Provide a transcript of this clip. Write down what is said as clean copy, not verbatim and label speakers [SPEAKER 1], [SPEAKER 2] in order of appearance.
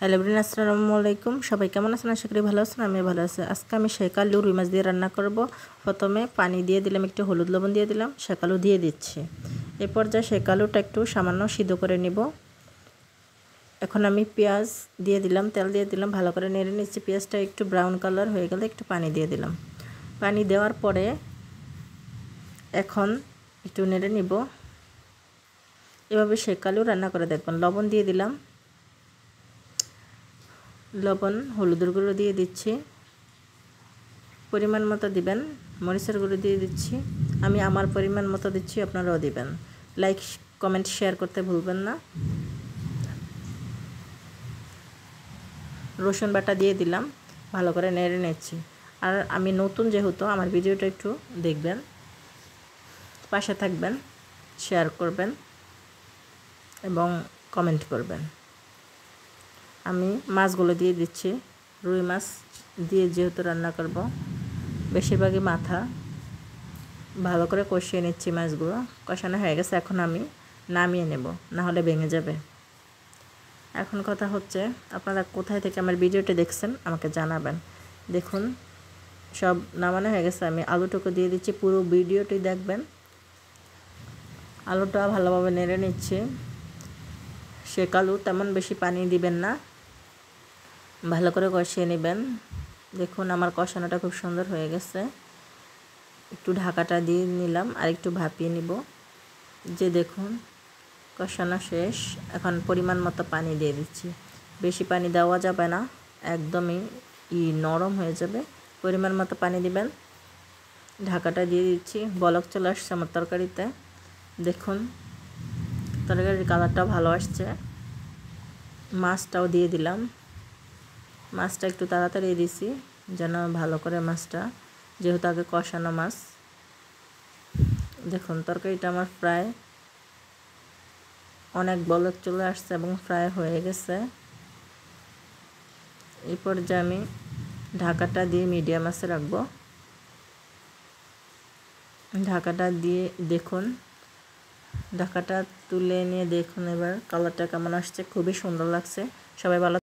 [SPEAKER 1] Hello everyone, আসসালামু আলাইকুম। সবাই কেমন আছেন? আশা করি ভালো আছেন। আমি ভালো আছি। আজকে আমি শেকালু রুই মাছ দিয়ে রান্না করব। প্রথমে পানি দিয়ে দিলাম, একটু হলুদ লবণ দিয়ে দিলাম, শেকালু দিয়ে দিচ্ছি। এরপর পর্যায়ে শেকালুটা একটু সামান্য সিদ্ধ করে নিব। এখন আমি পেঁয়াজ দিয়ে দিলাম, তেল দিয়ে দিলাম, ভালো করে নেড়ে নিচ্ছি। পেঁয়াজটা একটু ব্রাউন কালার হয়ে গেলে একটু পানি দিয়ে দিলাম। পানি দেওয়ার পরে এখন একটু নেড়ে নিব। এভাবে শেকালু রান্না করে দেখবেন। লবণ দিয়ে দিলাম, লবণ হলুদের গুঁড়ো দিয়ে দিচ্ছি, পরিমাণ মতো দিবেন। মরিচের গুঁড়ো দিয়ে দিচ্ছি, আমি আমার পরিমাণ মতো দিচ্ছি, আপনারাও দিবেন। লাইক কমেন্ট শেয়ার করতে ভুলবেন না। রসুন বাটা দিয়ে দিলাম, ভালো করে নেড়ে নিচ্ছি। আর আমি নতুন যেহেতু, আমার ভিডিওটা একটু দেখবেন, পাশে থাকবেন, শেয়ার করবেন এবং কমেন্ট করবেন। আমি মাছগুলো দিয়ে দিচ্ছি। রুই মাছ দিয়ে যেহেতু রান্না করব, বেশিরভাগই মাথা। ভালো করে কষিয়ে নিচ্ছি মাছগুলো। কষানো হয়ে গেছে, এখন আমি নামিয়ে নেব, না হলে ভেঙে যাবে। এখন কথা হচ্ছে, আপনারা কোথায় থেকে আমার ভিডিওটি দেখছেন আমাকে জানাবেন। দেখুন সব নামানো হয়ে গেছে, আমি আলুটুকু দিয়ে দিচ্ছি। পুরো ভিডিওটি দেখবেন। আলুটা ভালোভাবে নেড়ে নিচ্ছি। শেকালু তেমন বেশি পানি দিবেন না, ভালো করে কষিয়ে নেবেন। দেখুন আমার কষানোটা খুব সুন্দর হয়ে গেছে। একটু ঢাকাটা দিয়ে নিলাম আর একটু ভাপিয়ে নিব। যে দেখুন কষানো শেষ। এখন পরিমাণ মতো পানি দিয়ে দিচ্ছি। বেশি পানি দেওয়া যাবে না, একদমই নরম হয়ে যাবে। পরিমাণ মতো পানি দিবেন। ঢাকাটা দিয়ে দিচ্ছি। বলক চলে আসছে আমার তরকারিতে। দেখুন তরকারির কালারটাও ভালো আসছে। মাছটাও দিয়ে দিলাম। মাছটা একটু তাড়াতাড়ি দিছি যেন ভালো করে মাছটা, যেহেতু আগে কষানো মাছ। দেখুন তরকারিটা আমার প্রায় অনেক বলক চলে আসছে এবং ফ্রাই হয়ে গেছে। এই পর্যায়ে আমি ঢাকাটা দিয়ে মিডিয়াম আঁচে রাখবো। ঢাকাটা দিয়ে দেখুন, ঢাকাটা তুলে নিয়ে দেখুন এবার কালারটা কেমন আসছে। খুবই সুন্দর লাগছে। সবাই ভালো